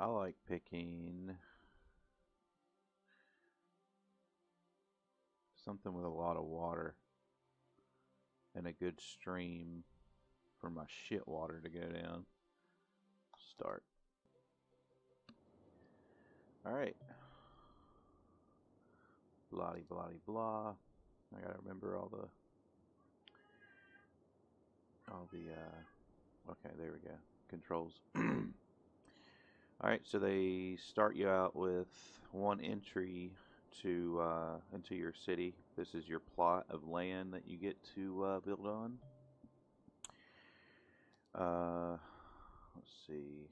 I like picking something with a lot of water and a good stream for my shit water to go down. Start. Alright. Blah blah blah. I gotta remember okay, there we go. Controls. Alright, so they start you out with one entry to into your city. This is your plot of land that you get to build on. Let's see.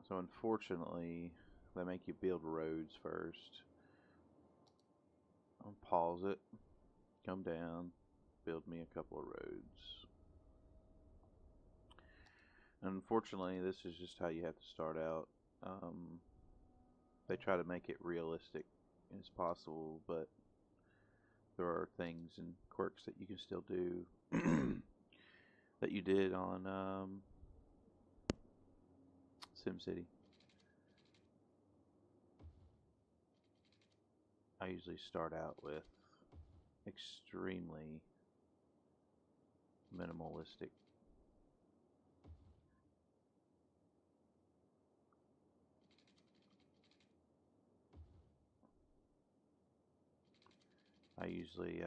So unfortunately, they make you build roads first. I'll pause it, come down, build me a couple of roads. Unfortunately, this is just how you have to start out. They try to make it realistic as possible, but there are things and quirks that you can still do that you did on SimCity. I usually start out with extremely minimalistic. I usually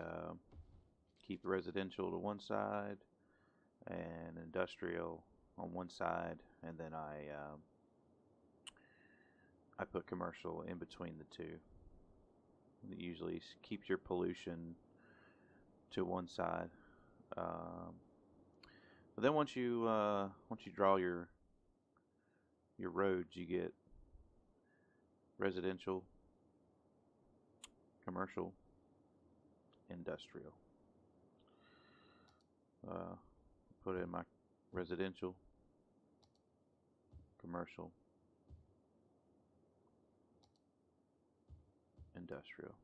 keep residential to one side and industrial on one side, and then I put commercial in between the two. It usually keeps your pollution to one side. But then once you draw your roads, you get residential, commercial, industrial. Put in my residential, commercial, industrial.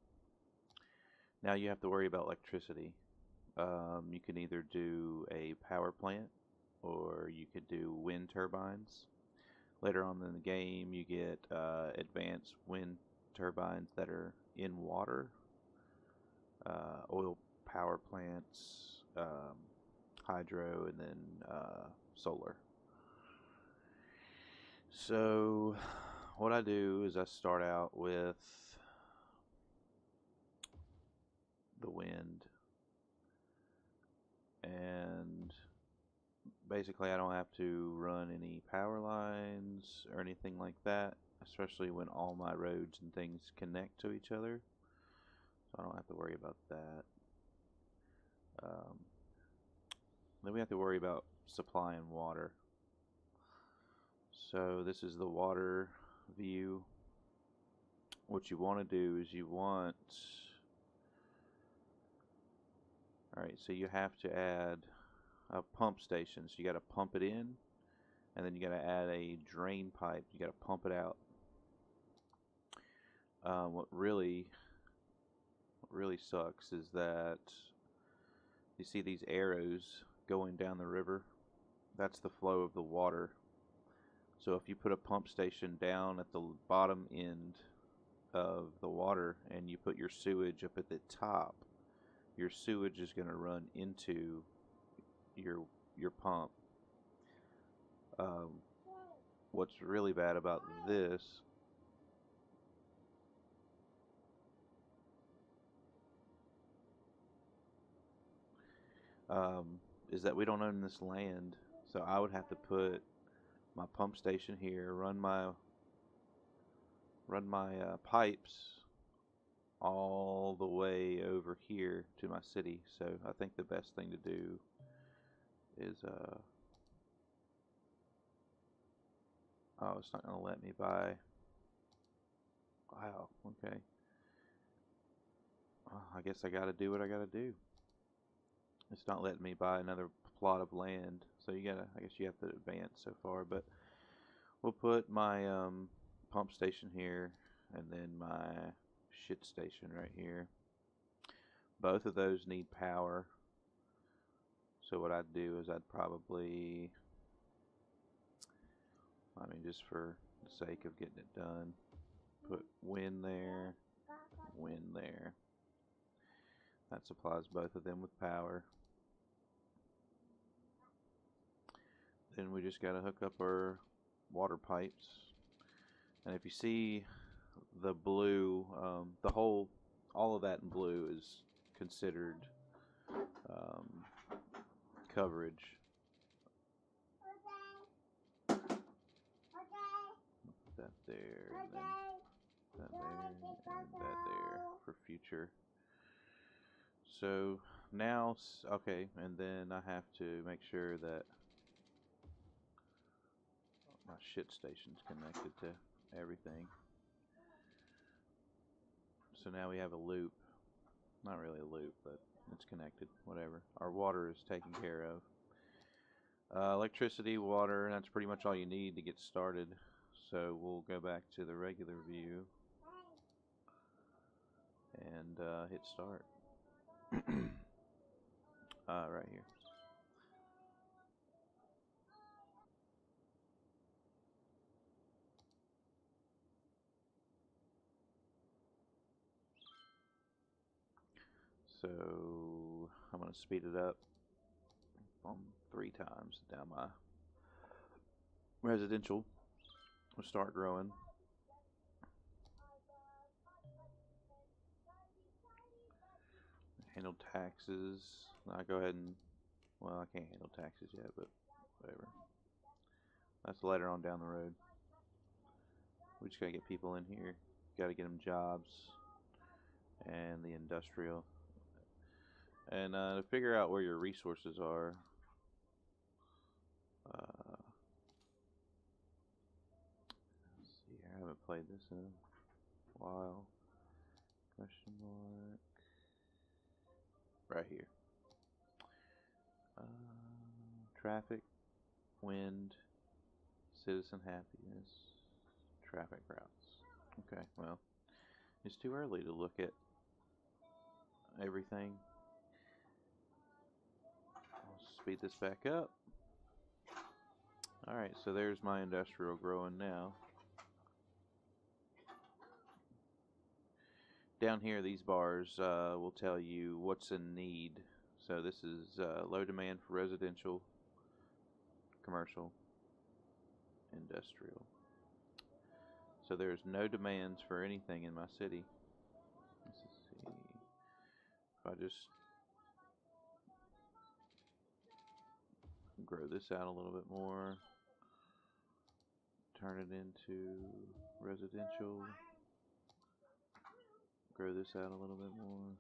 Now you have to worry about electricity. You can either do a power plant or you could do wind turbines. Later on in the game, you get advanced wind turbines that are in water, oil power plants, hydro, and then solar. So what I do is I start out with the wind, and basically I don't have to run any power lines or anything like that, especially when all my roads and things connect to each other, so I don't have to worry about that. Then we have to worry about supplying water. So this is the water view. What you want to do is alright, so you have to add a pump station. So you got to pump it in, and then you got to add a drain pipe. You got to pump it out. What really sucks is that you see these arrows going down the river. That's the flow of the water. So if you put a pump station down at the bottom end of the water and you put your sewage up at the top, your sewage is going to run into your pump. What's really bad about this is that we don't own this land, so I would have to put my pump station here, run my pipes all the way over here to my city. So I think the best thing to do is oh, it's not gonna let me buy. Wow, okay. I guess I gotta do what I gotta do. It's not letting me buy another plot of land, so I guess you have to advance so far, but we'll put my pump station here and then my shit station right here. Both of those need power, so what I'd do is I'd probably I mean, just for the sake of getting it done. Put wind there, wind there. That supplies both of them with power. Then we just gotta hook up our water pipes. And if you see the blue, all of that in blue is considered coverage. That there, and then that there, and that there for future. So now, okay, and then I have to make sure that my shit station's connected to everything. So now we have a loop. Not really a loop, but it's connected, whatever. Our water is taken care of. Electricity, water, that's pretty much all you need to get started. So we'll go back to the regular view and hit start. Right here. So I'm going to speed it up 3 times down my residential. We'll start growing. Handle taxes. I go ahead and, well, I can't handle taxes yet, but whatever. That's later on down the road. We just gotta get people in here. Gotta get them jobs and the industrial. And to figure out where your resources are, let's see here. I haven't played this in a while. Question mark. Right here. Traffic, wind, citizen happiness, traffic routes. Okay, well, it's too early to look at everything. I'll speed this back up. Alright, so there's my industrial growing now. Down here, these bars will tell you what's in need. So this is low demand for residential, commercial, industrial. So there's no demands for anything in my city. Let's see. If I just grow this out a little bit more, turn it into residential, grow this out a little bit more.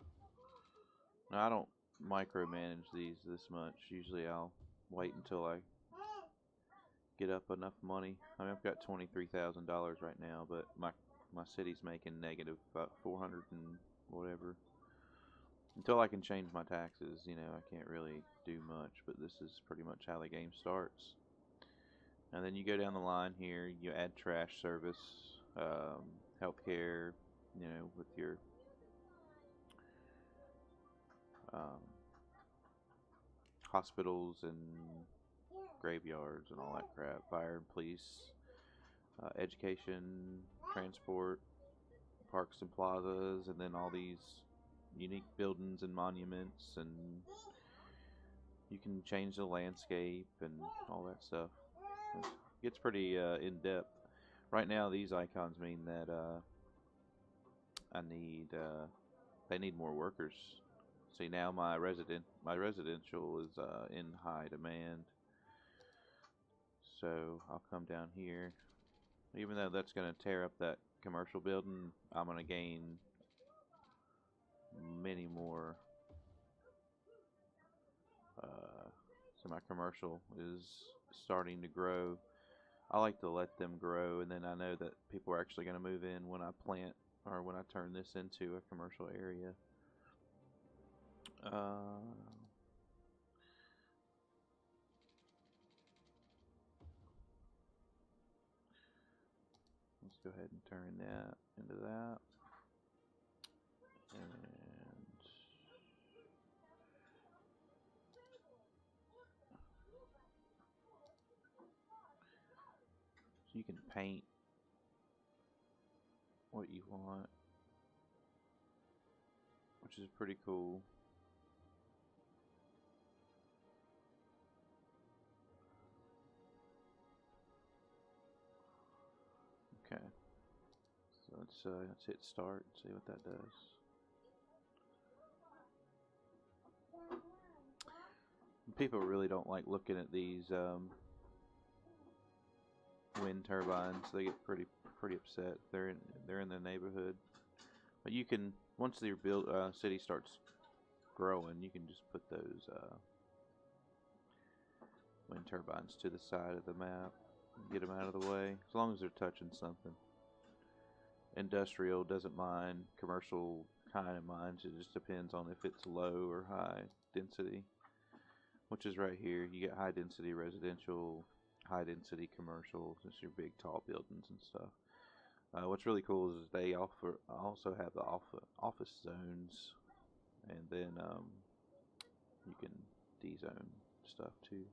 Now I don't micromanage these this much. Usually I'll wait until I get up enough money. I mean, I've got $23,000 right now, but my city's making negative about 400 and whatever. Until I can change my taxes, you know, I can't really do much, but this is pretty much how the game starts. And then you go down the line here, you add trash service, healthcare, you know, with your hospitals and graveyards and all that crap, fire and police, education, transport, parks and plazas, and then all these unique buildings and monuments, and you can change the landscape and all that stuff. It gets pretty in depth. Right now, these icons mean that they need more workers. See, now my residential is in high demand. So I'll come down here. Even though that's going to tear up that commercial building, I'm going to gain many more. So my commercial is starting to grow. I like to let them grow, and then I know that people are actually going to move in when I plant, or when I turn this into a commercial area. Let's go ahead and turn that into that. And So you can paint what you want, which is pretty cool. Okay, so let's hit start and see what that does. People really don't like looking at these wind turbines. They get pretty upset. They're in the neighborhood. But you can, once your city starts growing, you can just put those wind turbines to the side of the map and get them out of the way, as long as they're touching something. Industrial doesn't mind, commercial kind of minds. It just depends on if it's low or high density, which is right here. You get high density residential, high density commercial. Just your big tall buildings and stuff. What's really cool is they also have the office zones, and then you can dezone stuff too.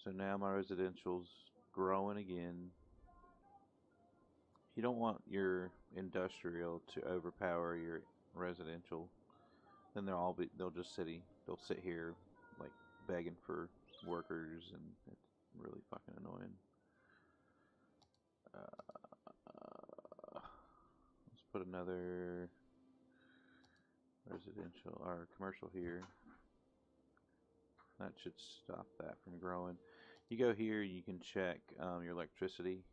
So now my residential's growing again. You don't want your industrial to overpower your residential. Then they'll sit here like begging for workers, and it's really fucking annoying. Let's put another residential or commercial here. That should stop that from growing. You go here, you can check your electricity.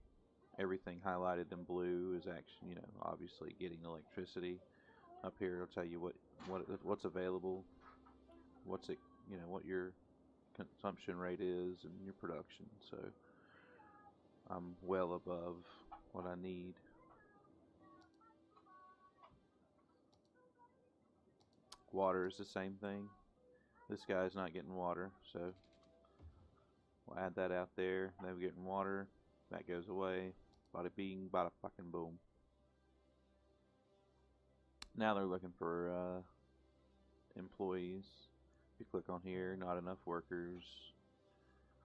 Everything highlighted in blue is actually, obviously getting electricity. Up here, it'll tell you what's available, what your consumption rate is, and your production. So I'm well above what I need. Water is the same thing. This guy's not getting water, so we'll add that out there. They're getting water. That goes away. Bada bing, bada fucking boom. Now they're looking for employees. If you click on here, not enough workers.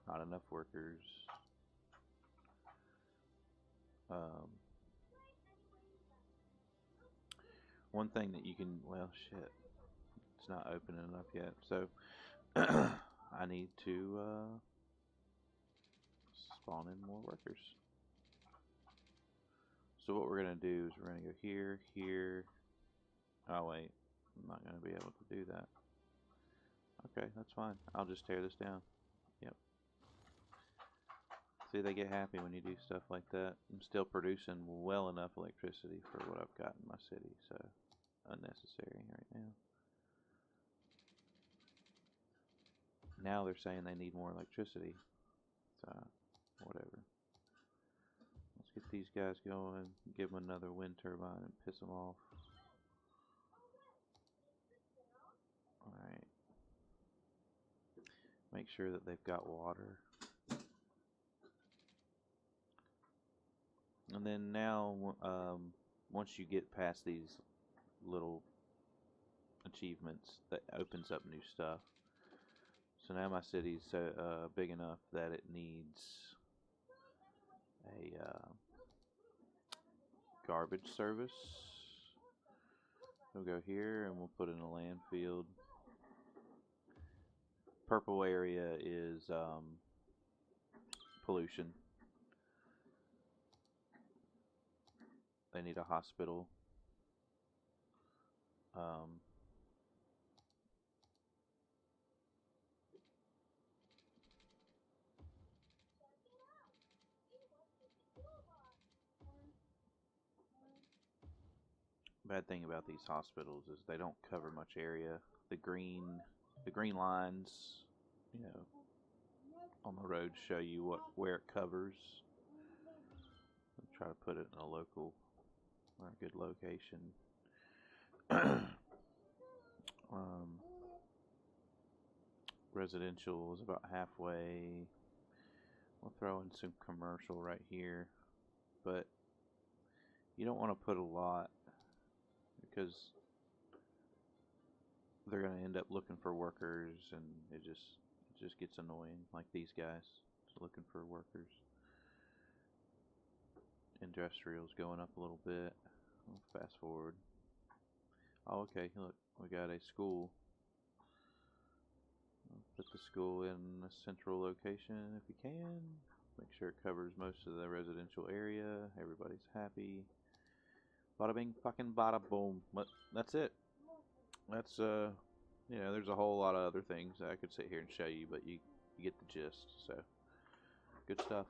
Not enough workers. One thing that you can, well, shit, it's not opening up yet. So I need to spawn in more workers. So what we're going to do is we're going to go here, here. Oh wait, I'm not going to be able to do that. Okay, that's fine. I'll just tear this down. Yep. See, they get happy when you do stuff like that. I'm still producing well enough electricity for what I've got in my city, so unnecessary right now. Now they're saying they need more electricity, so whatever. Let's get these guys going, give them another wind turbine and piss them off. Alright. Make sure that they've got water. And then now, once you get past these little achievements, that opens up new stuff. So now my city's big enough that it needs a garbage service. We'll go here and we'll put in a landfill. Purple area is pollution. They need a hospital. Bad thing about these hospitals is they don't cover much area. The green lines, on the road show you where it covers. I'll try to put it in a local or a good location. Residential is about halfway. We'll throw in some commercial right here, but you don't want to put a lot because they're going to end up looking for workers, and it just gets annoying, like these guys. looking for workers. Industrial's going up a little bit. I'll fast forward. Oh, okay, look, we got a school. I'll put the school in a central location if you can. Make sure it covers most of the residential area. Everybody's happy. Bada bing, fucking bada boom. But that's it. That's you know, there's a whole lot of other things that I could sit here and show you, but you get the gist. So, good stuff.